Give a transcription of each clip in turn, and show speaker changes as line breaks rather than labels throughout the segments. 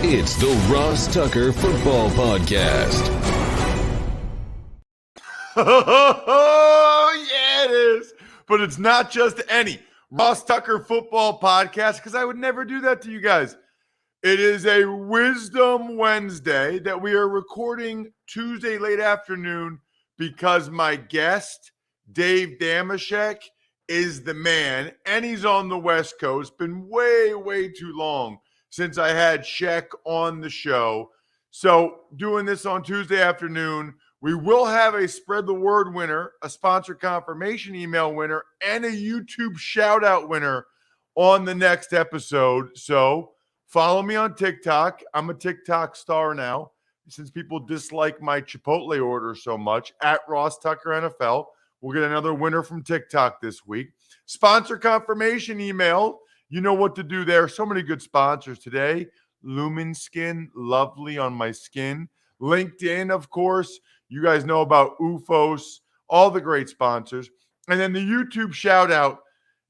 It's the Ross Tucker Football Podcast.
Oh, yeah, it is. But it's not just any Ross Tucker Football Podcast, because I would never do that to you guys. It is a Wisdom Wednesday that we are recording Tuesday late afternoon because my guest, Dave Dameshek, is the man, and he's on the West Coast. Been way too long since I had Shek on the show. So doing this on Tuesday afternoon, we will have a Spread the Word winner, a sponsor confirmation email winner, and a YouTube shout-out winner on the next episode. So follow me on TikTok. I'm a TikTok star now since people dislike my Chipotle order so much. At Ross Tucker NFL. We'll get another winner from TikTok this week. Sponsor confirmation email. You know what to do there. So many good sponsors today. Lumen Skin, lovely on my skin. LinkedIn, of course. You guys know about UFOS, all the great sponsors. And then the YouTube shout out,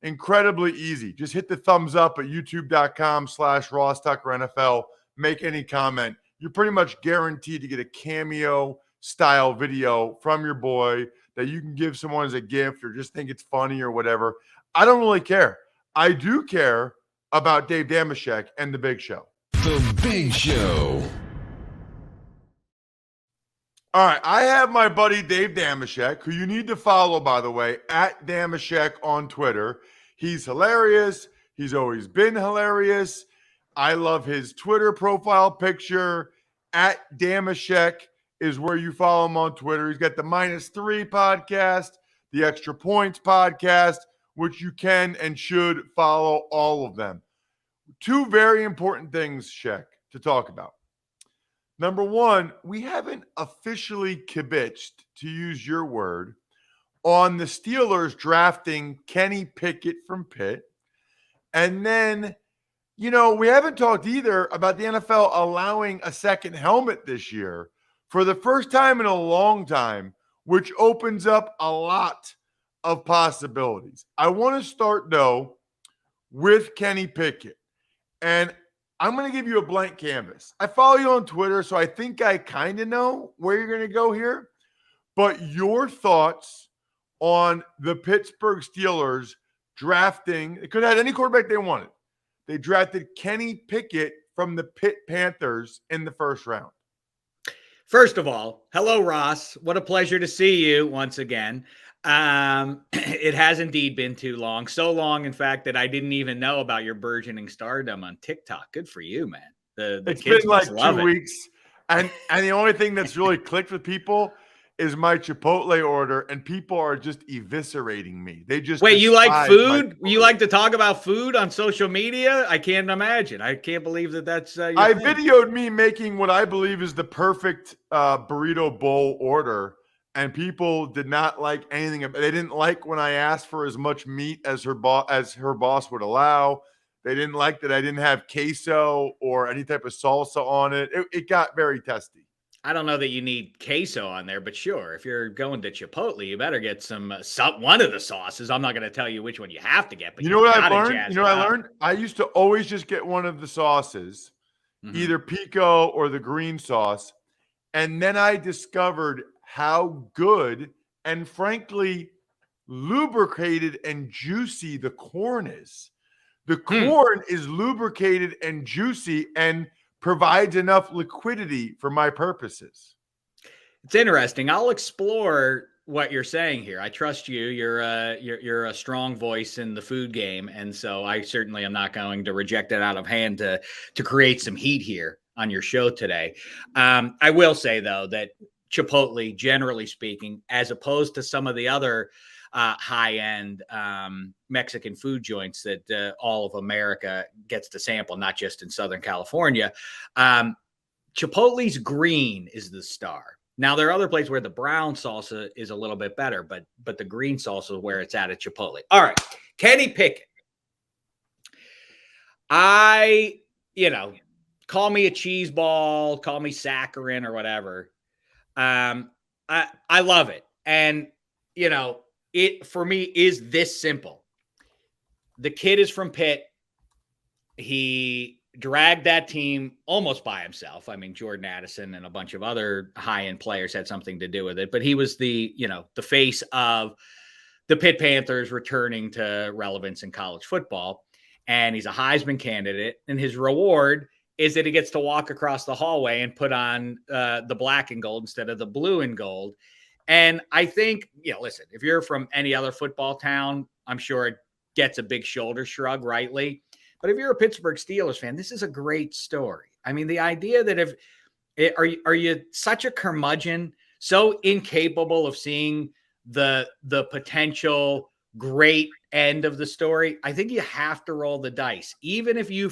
incredibly easy. Just hit the thumbs up at youtube.com/Ross Tucker NFL. Make any comment. You're pretty much guaranteed to get a cameo style video from your boy that you can give someone as a gift or just think it's funny or whatever. I don't really care. I do care about Dave Dameshek and The Big Show.
The Big Show.
All right, I have my buddy Dave Dameshek, who you need to follow, by the way, at Dameshek on Twitter. He's hilarious. He's always been hilarious. I love his Twitter profile picture. At Dameshek is where you follow him on Twitter. He's got the -3 podcast, the Extra Points podcast, which you can and should follow all of them. Two very important things, Shek, to talk about. Number one, we haven't officially kibitzed, to use your word, on the Steelers drafting Kenny Pickett from Pitt. And then, we haven't talked either about the NFL allowing a second helmet this year for the first time in a long time, which opens up a lot of possibilities. I want to start, though, with Kenny Pickett. And I'm going to give you a blank canvas. I follow you on Twitter, so I think I kind of know where you're going to go here. But your thoughts on the Pittsburgh Steelers drafting, they could have had any quarterback they wanted. They drafted Kenny Pickett from the Pitt Panthers in the first round.
First of all, hello, Ross. What a pleasure to see you once again. It has indeed been too long. So long, in fact, that I didn't even know about your burgeoning stardom on TikTok. Good for you, man.
It's been like 2 weeks. And the only thing that's really clicked with people is my Chipotle order, and people are just eviscerating me. They just
wait. You like food? You like to talk about food on social media? I can't imagine. I can't believe that's.
I videoed me making what I believe is the perfect burrito bowl order, and people did not like anything. They didn't like when I asked for as much meat as her boss would allow. They didn't like that I didn't have queso or any type of salsa on it. It got very testy.
I don't know that you need queso on there, but sure, if you're going to Chipotle, you better get some one of the sauces. I'm not going to tell you which one you have to get, but
you know what I learned? I learned? I used to always just get one of the sauces, either pico or the green sauce, and then I discovered how good and frankly lubricated and juicy the corn is. The corn is lubricated and juicy and provides enough liquidity for my purposes.
It's interesting. I'll explore what you're saying here. I trust you. You're a strong voice in the food game, and so I certainly am not going to reject it out of hand to create some heat here on your show today. I will say though that Chipotle, generally speaking, as opposed to some of the other high-end Mexican food joints that all of America gets to sample, not just in Southern California. Chipotle's green is the star. Now, there are other places where the brown salsa is a little bit better, but the green salsa is where it's at Chipotle. All right, Kenny Pickett. Call me a cheese ball, call me saccharin or whatever. I love it. And, it for me is this simple. The kid is from Pitt. He dragged that team almost by himself. I mean, Jordan Addison and a bunch of other high-end players had something to do with it, but he was the face of the Pitt Panthers returning to relevance in college football. And he's a Heisman candidate, and his reward is that he gets to walk across the hallway and put on the black and gold instead of the blue and gold. And I think, listen, if you're from any other football town, I'm sure it gets a big shoulder shrug, rightly. But if you're a Pittsburgh Steelers fan, this is a great story. I mean, the idea that are you such a curmudgeon, so incapable of seeing the potential great end of the story? I think you have to roll the dice, even if you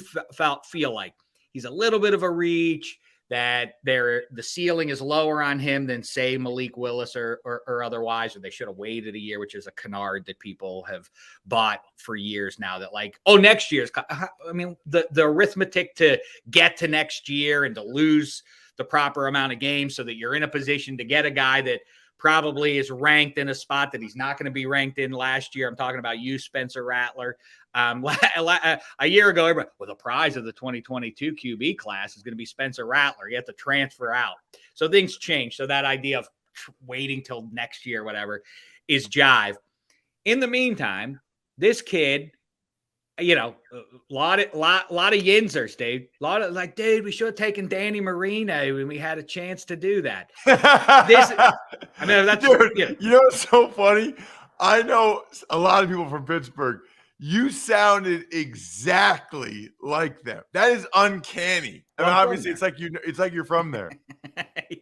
feel like he's a little bit of a reach, that the ceiling is lower on him than, say, Malik Willis or otherwise, or they should have waited a year, which is a canard that people have bought for years now, that like, oh, next year's, I mean, the arithmetic to get to next year and to lose the proper amount of games so that you're in a position to get a guy that probably is ranked in a spot that he's not going to be ranked in last year. I'm talking about you, Spencer Rattler. A year ago, everybody, the prize of the 2022 QB class is going to be Spencer Rattler. You have to transfer out. So things change. So that idea of waiting till next year, whatever, is jive. In the meantime, this kid, a lot of yinzers, dude. A lot of like, dude, we should have taken Danny Marino when we had a chance to do that. That's
dude, you know what's so funny? I know a lot of people from Pittsburgh. You sounded exactly like them. That is uncanny. I mean, obviously, it's like you're from there.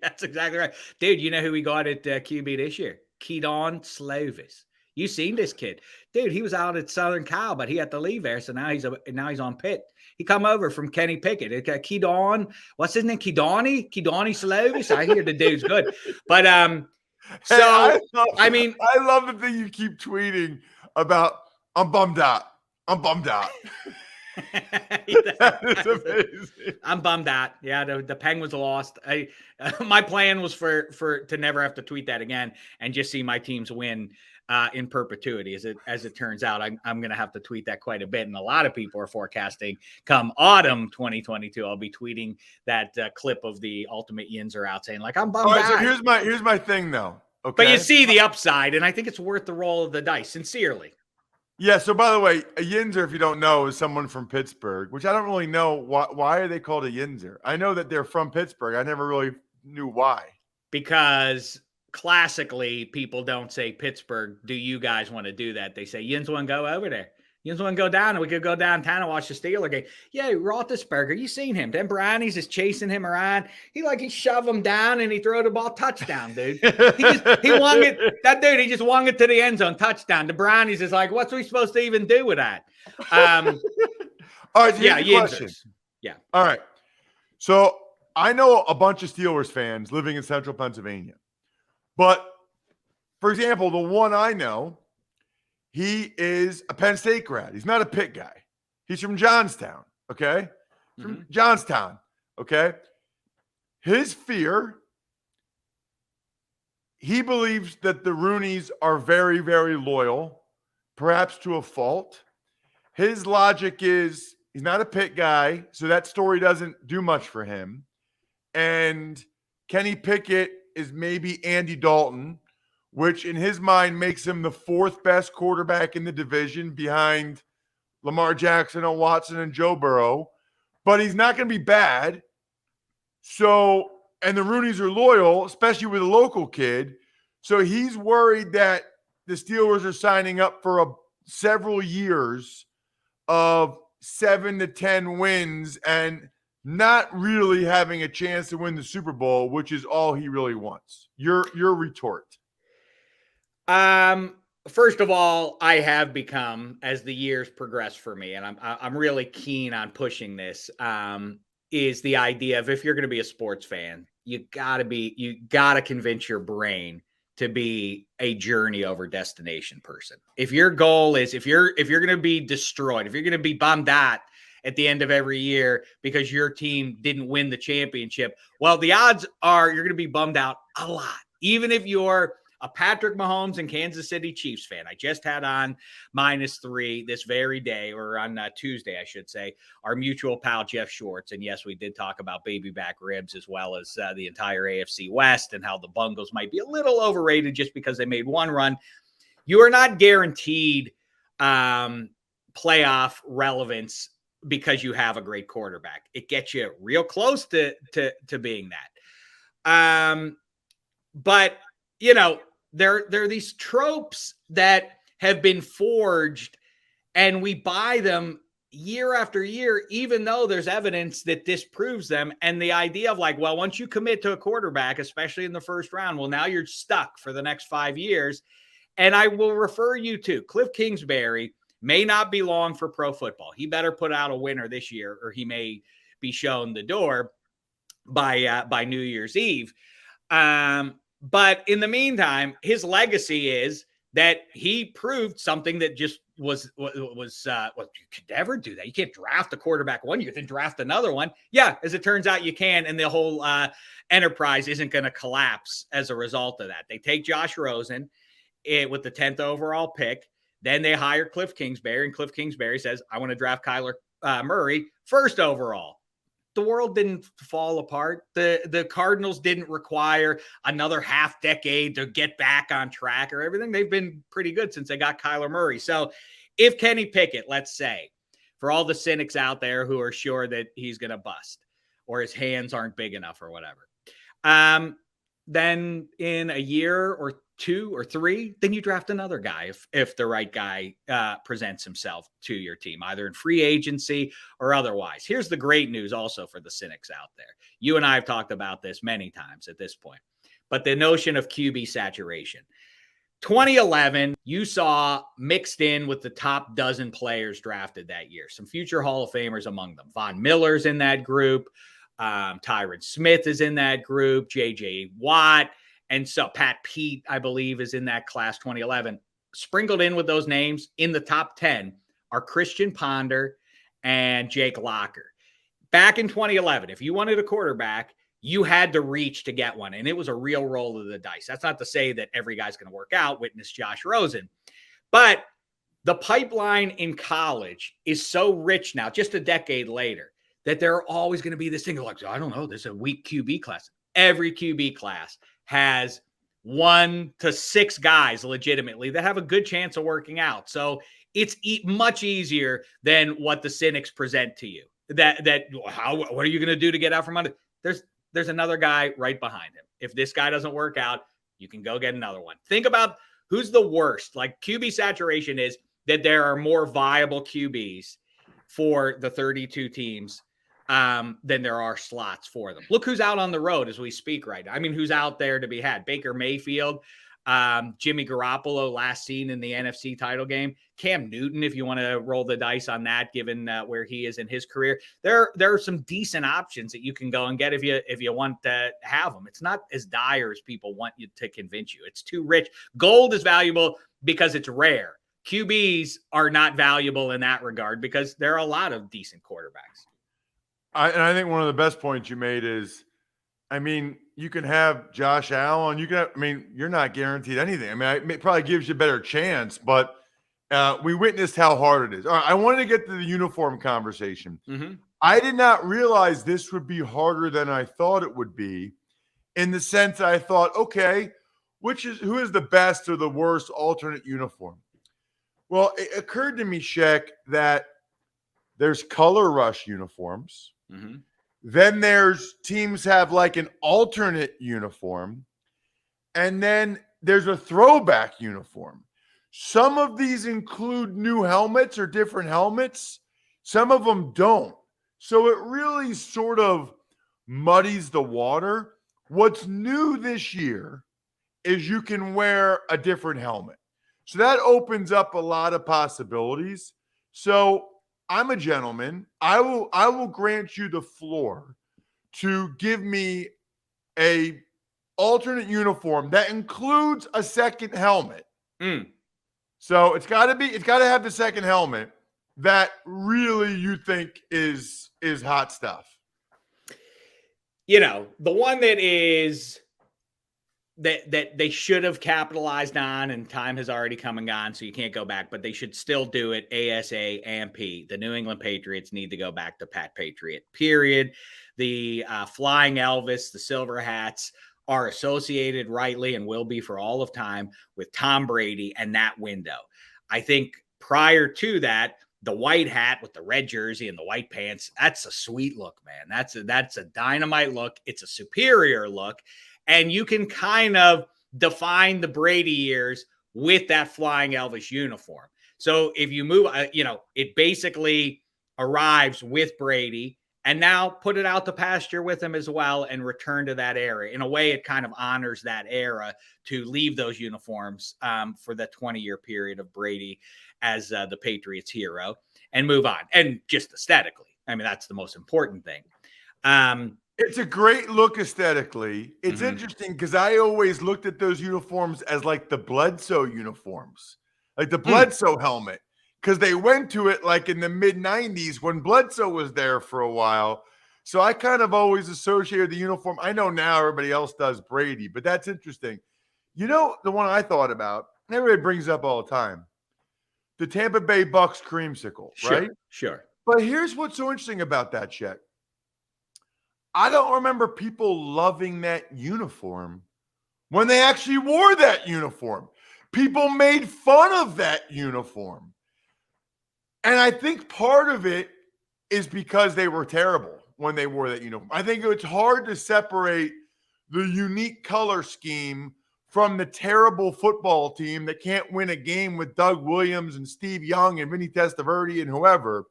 That's exactly right, dude. You know who we got at QB this year? Keaton Slavis. You seen this kid, dude? He was out at Southern Cal, but he had to leave there, so now he's on Pitt. He come over from Kenny Pickett. Keaton, what's his name? Keaton Slavis. I hear the dude's good, but
I love the thing you keep tweeting about. I'm bummed out. That is amazing.
I'm bummed out. Yeah, the Penguins lost. My plan was for to never have to tweet that again and just see my teams win in perpetuity. As it turns out, I'm going to have to tweet that quite a bit, and a lot of people are forecasting come autumn 2022, I'll be tweeting that clip of the Ultimate Yinzer out saying like, I'm bummed out.
So here's my thing though. Okay,
but you see the upside, and I think it's worth the roll of the dice. Sincerely.
Yeah, so by the way, a Yinzer, if you don't know, is someone from Pittsburgh, which I don't really know. Why are they called a Yinzer? I know that they're from Pittsburgh. I never really knew why.
Because classically, people don't say Pittsburgh, do you guys want to do that? They say, Yins want to go over there. Yins want to go down, and we could go downtown and watch the Steeler game. Yeah, Roethlisberger, you seen him. Them Brownies is chasing him around. He shove him down, and he throw the ball touchdown, dude. He wung it. That dude, he just wung it to the end zone, touchdown. The Brownies is like, what's we supposed to even do with that?
All right, so here's the question.
Yeah.
All right. So I know a bunch of Steelers fans living in central Pennsylvania. But, for example, the one I know, he is a Penn State grad. He's not a Pitt guy. He's from Johnstown, okay? From Johnstown, okay? His fear, he believes that the Rooneys are very, very loyal, perhaps to a fault. His logic is he's not a Pitt guy, so that story doesn't do much for him. And Kenny Pickett is maybe Andy Dalton, which in his mind makes him the fourth best quarterback in the division behind Lamar Jackson and Watson and Joe Burrow. But he's not going to be bad. So, and the Rooneys are loyal, especially with a local kid. So he's worried that the Steelers are signing up for several years of 7 to 10 wins and not really having a chance to win the Super Bowl, which is all he really wants. Your retort.
First of all, I have become, as the years progress for me, and I'm really keen on pushing this, is the idea of, if you're going to be a sports fan, you gotta convince your brain to be a journey over destination person. If your goal is, if you're going to be destroyed, if you're going to be bummed out at the end of every year because your team didn't win the championship, well, the odds are you're going to be bummed out a lot. Even if you're a Patrick Mahomes and Kansas City Chiefs fan. I just had on -3 this very day, or on Tuesday, I should say, our mutual pal, Jeff Schwartz. And yes, we did talk about baby back ribs as well as the entire AFC West and how the Bungles might be a little overrated just because they made one run. You are not guaranteed playoff relevance because you have a great quarterback. It gets you real close to being that. But, there are these tropes that have been forged, and we buy them year after year, even though there's evidence that disproves them. And the idea of like, well, once you commit to a quarterback, especially in the first round, well, now you're stuck for the next 5 years. And I will refer you to Cliff Kingsbury. May not be long for pro football. He better put out a winner this year, or he may be shown the door by New Year's Eve. But in the meantime, his legacy is that he proved something that just was you could never do that. You can't draft a quarterback one year, then draft another one. Yeah, as it turns out, you can, and the whole enterprise isn't going to collapse as a result of that. They take Josh Rosen with the 10th overall pick. Then they hire Cliff Kingsbury, and Cliff Kingsbury says, I want to draft Kyler Murray first overall. The world didn't fall apart. The Cardinals didn't require another half decade to get back on track or everything. They've been pretty good since they got Kyler Murray. So if Kenny Pickett, let's say, for all the cynics out there who are sure that he's going to bust or his hands aren't big enough or whatever, then in a year or 2 or 3, then you draft another guy if the right guy presents himself to your team, either in free agency or otherwise. Here's the great news also for the cynics out there. You and I have talked about this many times at this point, but the notion of QB saturation. 2011, you saw mixed in with the top dozen players drafted that year, some future Hall of Famers among them. Von Miller's in that group. Tyron Smith is in that group. J.J. Watt. And so Pat Pete, I believe, is in that class 2011. Sprinkled in with those names in the top 10 are Christian Ponder and Jake Locker. Back in 2011, if you wanted a quarterback, you had to reach to get one. And it was a real roll of the dice. That's not to say that every guy's going to work out. Witness Josh Rosen. But the pipeline in college is so rich now, just a decade later, that there are always going to be this thing of like, I don't know, there's a weak QB class. Every QB class has 1 to 6 guys legitimately that have a good chance of working out. So it's much easier than what the cynics present to you. What are you going to do to get out from under? There's another guy right behind him. If this guy doesn't work out, you can go get another one. Think about who's the worst. Like QB saturation is that there are more viable QBs for the 32 teams than there are slots for them. Look who's out on the road as we speak right now. I mean, who's out there to be had? Baker Mayfield, Jimmy Garoppolo last seen in the NFC title game. Cam Newton, if you want to roll the dice on that, given where he is in his career. There are some decent options that you can go and get if you want to have them. It's not as dire as people want you to convince you. It's too rich. Gold is valuable because it's rare. QBs are not valuable in that regard because there are a lot of decent quarterbacks.
I think one of the best points you made is, I mean, you can have Josh Allen. You're not guaranteed anything. I mean, it probably gives you a better chance, but we witnessed how hard it is. All right, I wanted to get to the uniform conversation. Mm-hmm. I did not realize this would be harder than I thought it would be, in the sense that I thought, okay, who is the best or the worst alternate uniform? Well, it occurred to me, Shek, that there's color rush uniforms. Mm-hmm. Then there's teams have like an alternate uniform. And then there's a throwback uniform. Some of these include new helmets or different helmets. Some of them don't. So it really sort of muddies the water. What's new this year is you can wear a different helmet. So that opens up a lot of possibilities. So I'm a gentleman. I will grant you the floor to give me a alternate uniform that includes a second helmet. So it's got to have the second helmet that really you think is hot stuff.
The one that is that they should have capitalized on, and time has already come and gone, so you can't go back, but they should still do it ASAP. The New England Patriots need to go back to Pat Patriot, period. The Flying Elvis, the Silver Hats are associated rightly and will be for all of time with Tom Brady and that window. I think prior to that, the white hat with the red jersey and the white pants, that's a sweet look, man. That's a dynamite look. It's a superior look. And you can kind of define the Brady years with that Flying Elvis uniform. So if you move, it basically arrives with Brady, and now put it out to pasture with him as well and return to that era. In a way, it kind of honors that era to leave those uniforms for the 20-year period of Brady as the Patriots hero and move on. And just aesthetically, I mean, that's the most important thing.
It's a great look aesthetically. It's interesting because I always looked at those uniforms as like the Bledsoe uniforms, like the Bledsoe helmet, because they went to it like in the mid-90s when Bledsoe was there for a while. So I kind of always associated the uniform. I know now everybody else does Brady, but that's interesting. You know, the one I thought about, everybody brings up all the time, the Tampa Bay Bucks creamsicle, right?
Sure.
But here's what's so interesting about that, Chet. I don't remember people loving that uniform when they actually wore that uniform. People made fun of that uniform. And I think part of it is because they were terrible when they wore that uniform. I think it's hard to separate the unique color scheme from the terrible football team that can't win a game with Doug Williams and Steve Young and Vinny Testaverde and whoever.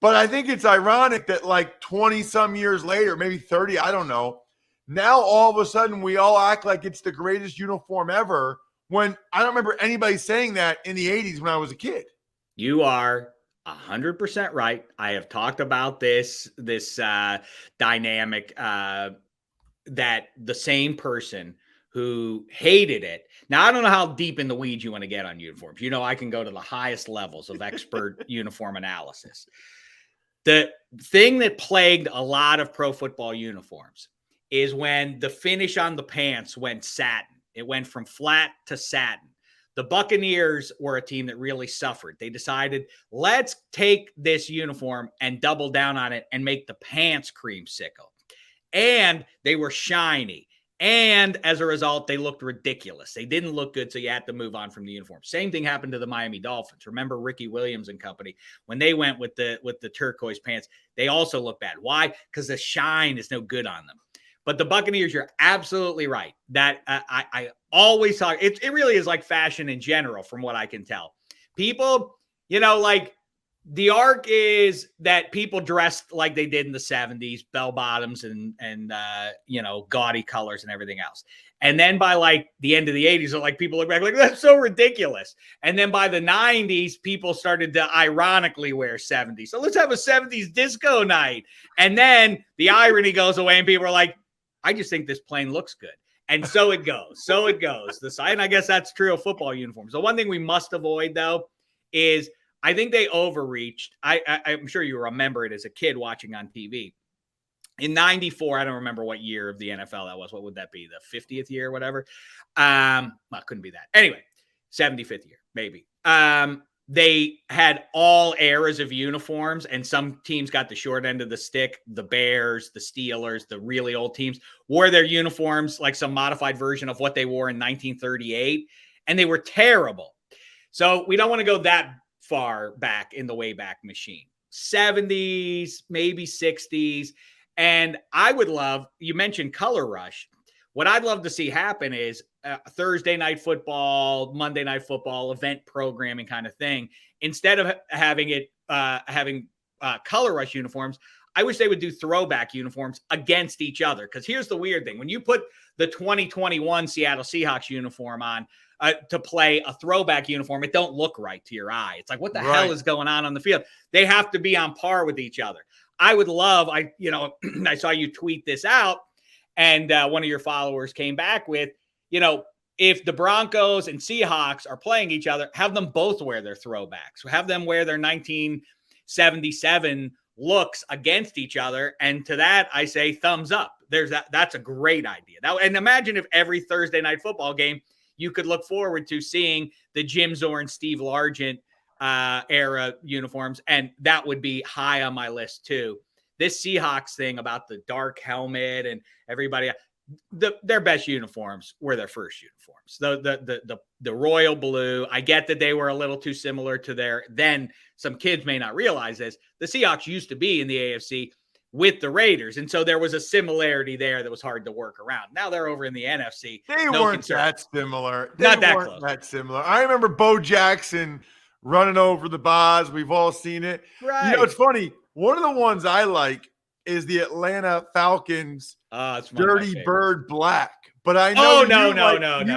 But I think it's ironic that like 20 some years later, maybe 30, I don't know. Now all of a sudden we all act like it's the greatest uniform ever when I don't remember anybody saying that in the 80s when I was a kid.
You are 100% right. I have talked about this dynamic that the same person who hated it. Now, I don't know how deep in the weeds you want to get on uniforms. You know, I can go to the highest levels of expert uniform analysis. The thing that plagued a lot of pro football uniforms is when the finish on the pants went satin. It went from flat to satin. The Buccaneers were a team that really suffered. They decided, let's take this uniform and double down on it and make the pants creamsicle. And they were shiny. And as a result, they looked ridiculous. They didn't look good, so you had to move on from the uniform. Same thing happened to the Miami Dolphins. Remember Ricky Williams and company? When they went with the turquoise pants, they also looked bad. Why? Because the shine is no good on them. But the Buccaneers, you're absolutely right. That I always talk. It really is like fashion in general, from what I can tell. People, like the arc is that people dressed like they did in the 70s, bell bottoms and gaudy colors and everything else. And then by like the end of the 80s, like people look back like that's so ridiculous. And then by the 90s, people started to ironically wear 70s. So let's have a 70s disco night. And then the irony goes away and people are like, I just think this plane looks good. And so it goes. And I guess that's true of football uniforms. The one thing we must avoid, though, is I think they overreached. I'm sure you remember it as a kid watching on TV. In 94, I don't remember what year of the NFL that was. What would that be? The 50th year or whatever? Well, it couldn't be that. Anyway, 75th year, maybe. They had all eras of uniforms, and some teams got the short end of the stick. The Bears, the Steelers, the really old teams wore their uniforms like some modified version of what they wore in 1938, and they were terrible. So we don't want to go that far back in the Wayback Machine. 70s, maybe 60s. And I would love, you mentioned Color Rush. What I'd love to see happen is Thursday night football, Monday night football, event programming kind of thing. Instead of having Color Rush uniforms, I wish they would do throwback uniforms against each other. Because here's the weird thing. When you put the 2021 Seattle Seahawks uniform on to play a throwback uniform, it don't look right to your eye. It's like, what the hell is going on the field? They have to be on par with each other. I would love, I saw you tweet this out, and one of your followers came back with, if the Broncos and Seahawks are playing each other, have them both wear their throwbacks. Have them wear their 1977 looks against each other. And to that, I say thumbs up. There's that's a great idea. And imagine if every Thursday night football game you could look forward to seeing the Jim Zorn, Steve Largent era uniforms, and that would be high on my list too. This Seahawks thing about the dark helmet and everybody, their best uniforms were their first uniforms. The royal blue. I get that they were a little too similar to then some kids may not realize this. The Seahawks used to be in the AFC with the Raiders, and so there was a similarity there that was hard to work around. Now they're over in the NFC.
They weren't that similar.
Not that close.
That similar. I remember Bo Jackson running over the bars. We've all seen it.
Right.
It's funny. One of the ones I like is the Atlanta Falcons Dirty Bird Black. But I know you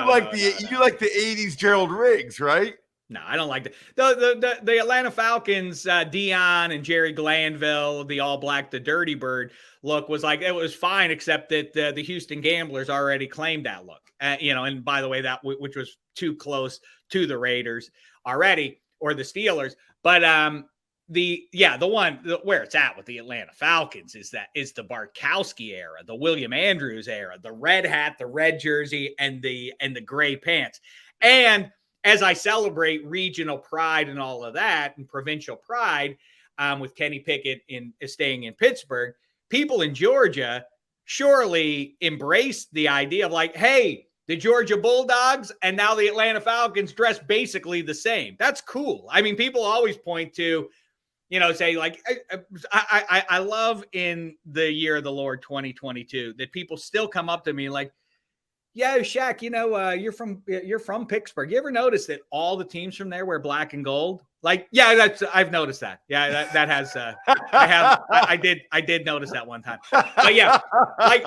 like the 80s Gerald Riggs, right?
No, I don't like that. The Atlanta Falcons, Dion and Jerry Glanville, the all black, the Dirty Bird look was like, it was fine, except that the Houston Gamblers already claimed that look. And by the way, which was too close to the Raiders already or the Steelers. But the one where it's at with the Atlanta Falcons is the Bartkowski era, the William Andrews era, the red hat, the red jersey, and the gray pants. And as I celebrate regional pride and all of that, and provincial pride, with Kenny Pickett staying in Pittsburgh, people in Georgia surely embraced the idea of like, hey, the Georgia Bulldogs and now the Atlanta Falcons dress basically the same. That's cool. I mean, people always point to, say like, I love in the year of the Lord 2022 that people still come up to me like, yeah, Shaq, you're from Pittsburgh. You ever notice that all the teams from there wear black and gold? Like, yeah, I've noticed that. Yeah, that has I did notice that one time. But yeah, like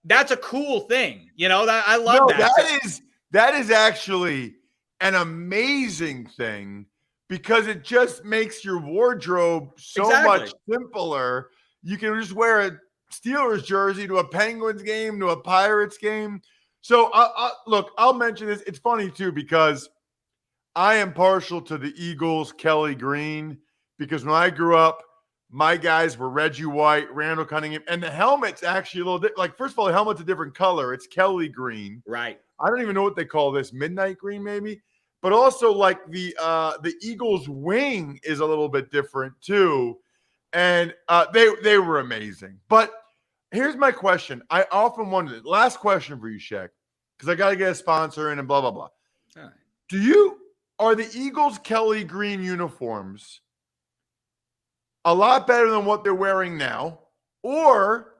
that's a cool thing. I love that.
That is actually an amazing thing because it just makes your wardrobe so much simpler. You can just wear a Steelers jersey to a Penguins game, to a Pirates game. So, look, I'll mention this. It's funny, too, because I am partial to the Eagles' Kelly Green because when I grew up, my guys were Reggie White, Randall Cunningham, and the helmet's actually a little different. Like, first of all, the helmet's a different color. It's Kelly Green.
Right.
I don't even know what they call this, midnight green maybe. But also, like, the Eagles' wing is a little bit different, too. And they were amazing. But here's my question. I often wondered, last question for you, Shaq, because I got to get a sponsor in and blah, blah, blah.
All right.
Are the Eagles Kelly Green uniforms a lot better than what they're wearing now? Or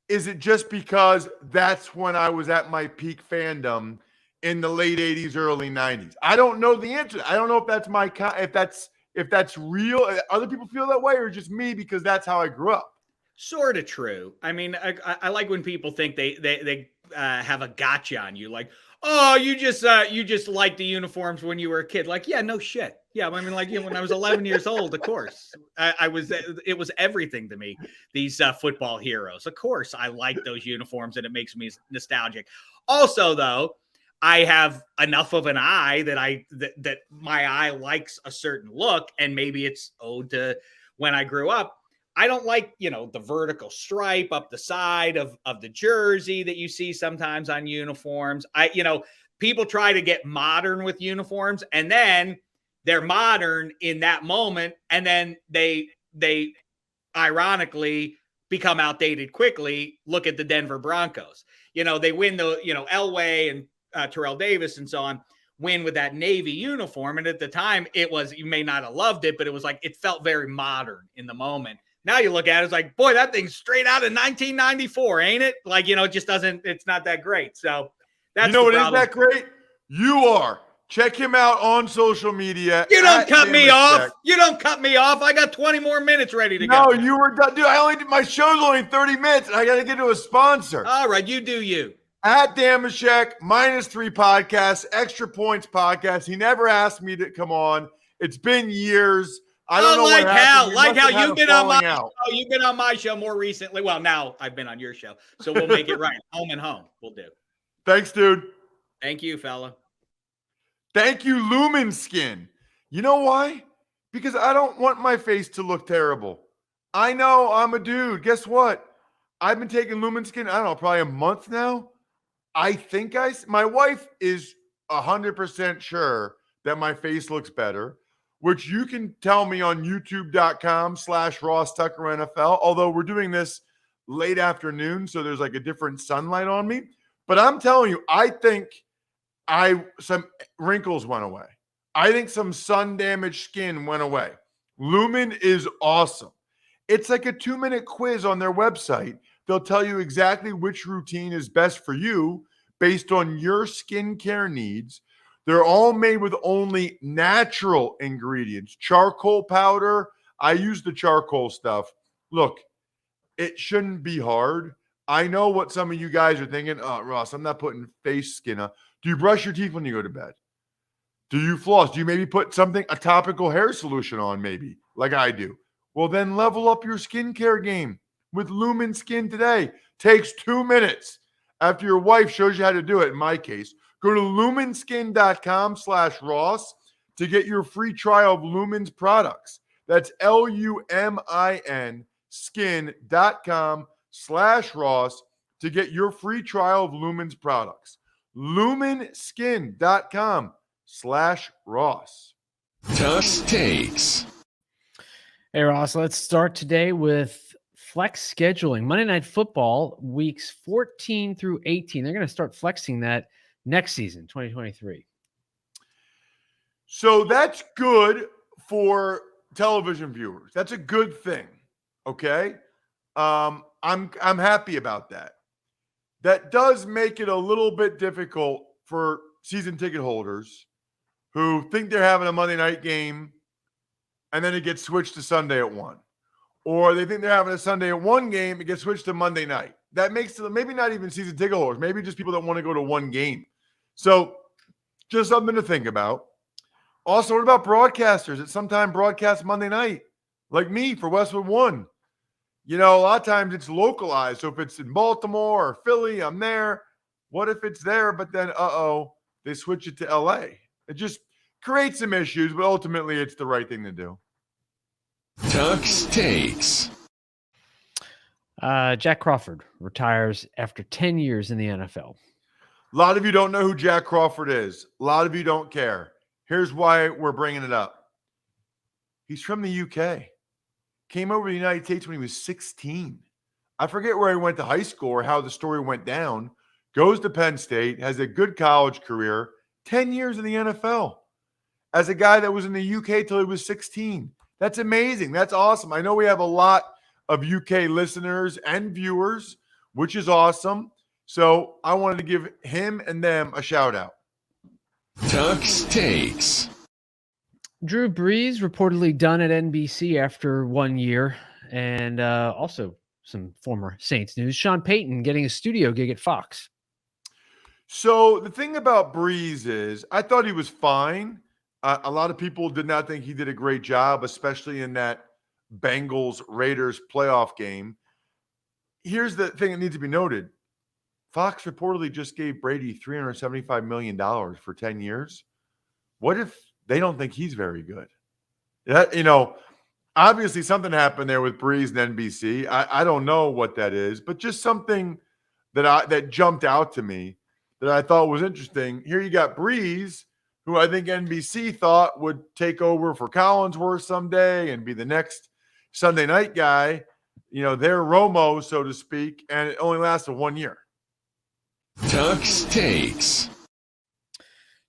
is it just because that's when I was at my peak fandom in the late 80s, early 90s? I don't know the answer. I don't know if that's real. Other people feel that way or just me because that's how I grew up.
Sort of true. I mean, I like when people think they have a gotcha on you, like, oh, you just liked the uniforms when you were a kid. Like, yeah, no shit. Yeah, I mean, like, when I was 11 years old, of course, it was everything to me. These football heroes, of course, I like those uniforms, and it makes me nostalgic. Also, though, I have enough of an eye that my eye likes a certain look, and maybe it's owed to when I grew up. I don't like, the vertical stripe up the side of the jersey that you see sometimes on uniforms. People try to get modern with uniforms and then they're modern in that moment. And then they ironically become outdated quickly. Look at the Denver Broncos. They win Elway and Terrell Davis and so on win with that Navy uniform. And at the time you may not have loved it, but it was like, it felt very modern in the moment. Now you look at it, it's like, boy, that thing's straight out of 1994, ain't it? Like, it just it's not that great. So that's
what is that great? You are. Check him out on social media.
You don't cut me off. You don't cut me off. I got 20 more minutes ready to go.
No, you were done. Dude, my show's only 30 minutes and I got to get to a sponsor.
All right. You do you.
At Dameshek, -3 podcast, Extra Points podcast. He never asked me to come on. It's been years. I don't know
like
what
how
happened.
you've been on my show. You've been on my show more recently. Well, now I've been on your show, so we'll make it right. Home and home, we'll do.
Thanks, dude.
Thank you, fella.
Thank you, Lumen Skin. You know why? Because I don't want my face to look terrible. I know I'm a dude. Guess what? I've been taking Lumen Skin, I don't know, probably a month now. I think my wife is 100% sure that my face looks better, which you can tell me on youtube.com/Ross Tucker NFL. Although we're doing this late afternoon, so there's like a different sunlight on me. But I'm telling you, I think some wrinkles went away. I think some sun damaged skin went away. Lumen is awesome. It's like a 2-minute quiz on their website. They'll tell you exactly which routine is best for you based on your skincare needs. They're all made with only natural ingredients. Charcoal powder. I use the charcoal stuff. Look, it shouldn't be hard. I know what some of you guys are thinking. Oh, Ross, I'm not putting face skin on. Do you brush your teeth when you go to bed? Do you floss? Do you maybe put a topical hair solution on maybe, like I do? Well, then level up your skincare game with Lumen Skin today. Takes 2 minutes after your wife shows you how to do it, in my case. Go to lumenskin.com/Ross to get your free trial of Lumen's products. That's LUMIN skin.com/Ross to get your free trial of Lumen's products. lumenskin.com/Ross.
Tuck's Takes.
Hey, Ross, let's start today with flex scheduling. Monday Night Football, weeks 14 through 18. They're going to start flexing that next season, 2023.
So that's good for television viewers. That's a good thing. Okay. I'm happy about that. That does make it a little bit difficult for season ticket holders who think they're having a Monday night game and then it gets switched to Sunday at 1. Or they think they're having a Sunday at 1 game, it gets switched to Monday night. That makes it maybe not even season ticket holders, maybe just people that want to go to one game. So just something to think about. Also, what about broadcasters that sometimes broadcast Monday night? Like me for Westwood One. You know, a lot of times it's localized. So if it's in Baltimore or Philly, I'm there. What if it's there, but then, they switch it to LA? It just creates some issues, but ultimately it's the right thing to do.
Tuck's Takes.
Jack Crawford retires after 10 years in the NFL.
A lot of you don't know who Jack Crawford is. A lot of you don't care. Here's why we're bringing it up. He's from the UK. Came over to the United States when he was 16. I forget where he went to high school or how the story went down. Goes to Penn State, has a good college career, 10 years in the NFL. As a guy that was in the UK till he was 16. That's amazing. That's awesome. I know we have a lot of UK listeners and viewers, which is awesome. So I wanted to give him and them a shout out.
Tuck's Takes.
Drew Brees reportedly done at NBC after 1 year. And also some former Saints news. Sean Payton getting a studio gig at Fox.
So the thing about Brees is I thought he was fine. A lot of people did not think he did a great job, especially in that Bengals-Raiders playoff game. Here's the thing that needs to be noted. Fox reportedly just gave Brady $375 million for 10 years. What if they don't think he's very good? That, obviously something happened there with Brees and NBC. I don't know what that is, but just something that jumped out to me that I thought was interesting. Here you got Brees, who I think NBC thought would take over for Collinsworth someday and be the next Sunday night guy, their Romo, so to speak, and it only lasted 1 year.
Tuck's Takes.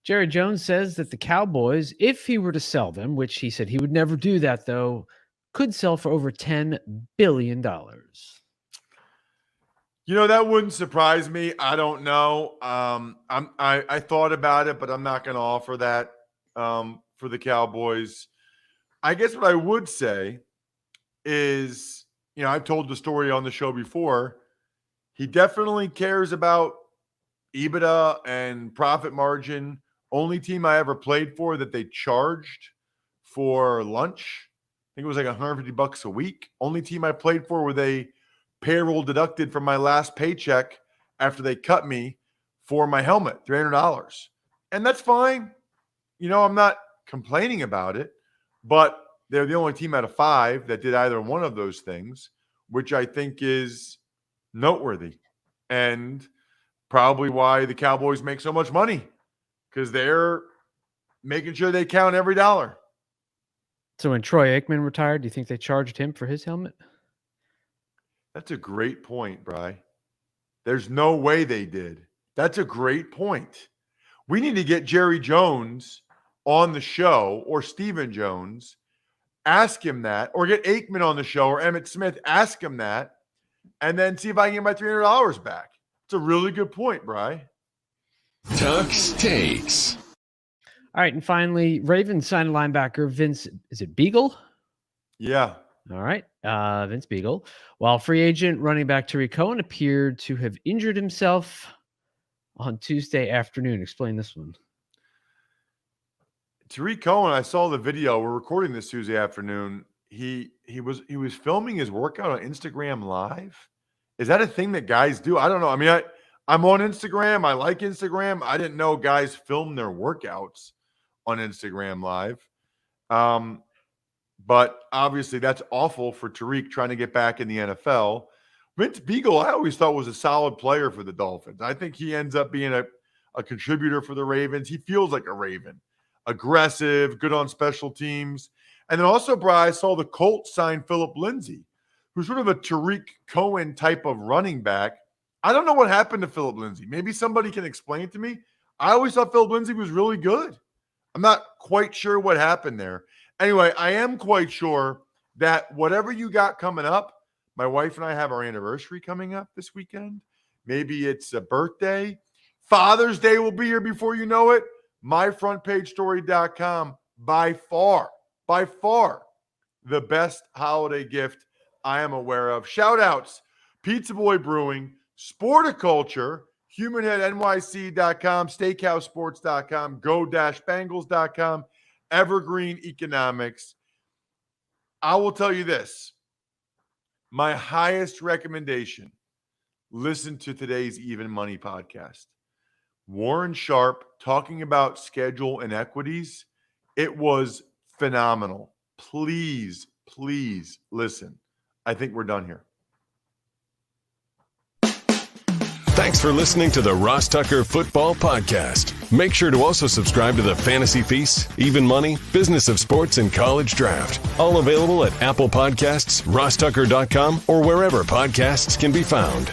Jerry Jones says that the Cowboys, if he were to sell them, which he said he would never do that, though, could sell for over $10 billion.
That wouldn't surprise me. I don't know. I thought about it, but I'm not going to offer that for the Cowboys. I guess what I would say is, I've told the story on the show before. He definitely cares about EBITDA and profit margin. Only team I ever played for that they charged for lunch, I think it was like $150 a week. Only team I played for where they payroll deducted from my last paycheck after they cut me for my helmet, $300. And that's fine. I'm not complaining about it, but they're the only team out of 5 that did either one of those things, which I think is noteworthy, and probably why the Cowboys make so much money, because they're making sure they count every dollar.
So when Troy Aikman retired, do you think they charged him for his helmet?
That's a great point, Bri. There's no way they did. That's a great point. We need to get Jerry Jones on the show, or Stephen Jones, ask him that, or get Aikman on the show, or Emmitt Smith, ask him that, and then see if I can get my $300 back. It's a really good point, Bri.
Tuck's Takes.
All right, and finally, Ravens signed linebacker Vince, is it Beagle?
Yeah.
All right, Vince Beagle. While free agent running back Tariq Cohen appeared to have injured himself on Tuesday afternoon. Explain this one.
Tariq Cohen, I saw the video. We're recording this Tuesday afternoon. He was filming his workout on Instagram Live. Is that a thing that guys do? I don't know. I mean, I'm on Instagram. I like Instagram. I didn't know guys film their workouts on Instagram Live. But obviously that's awful for Tariq trying to get back in the NFL. Vince Beagle, I always thought was a solid player for the Dolphins. I think he ends up being a contributor for the Ravens. He feels like a Raven. Aggressive, good on special teams. And then also, Bri, saw the Colts sign Philip Lindsay, who's sort of a Tariq Cohen type of running back. I don't know what happened to Philip Lindsay. Maybe somebody can explain it to me. I always thought Philip Lindsay was really good. I'm not quite sure what happened there. Anyway, I am quite sure that whatever you got coming up, my wife and I have our anniversary coming up this weekend. Maybe it's a birthday. Father's Day will be here before you know it. MyFrontPageStory.com, by far, the best holiday gift I am aware of. Shout outs, Pizza Boy Brewing, Sporticulture, HumanHeadNYC.com, SteakhouseSports.com, Go-Bangles.com, Evergreen Economics. I will tell you this. My highest recommendation, listen to today's Even Money podcast. Warren Sharp talking about schedule and equities. It was phenomenal. Please listen. I think we're done here.
Thanks for listening to the Ross Tucker Football Podcast. Make sure to also subscribe to the Fantasy Feast, Even Money, Business of Sports, and College Draft. All available at Apple Podcasts, rosstucker.com, or wherever podcasts can be found.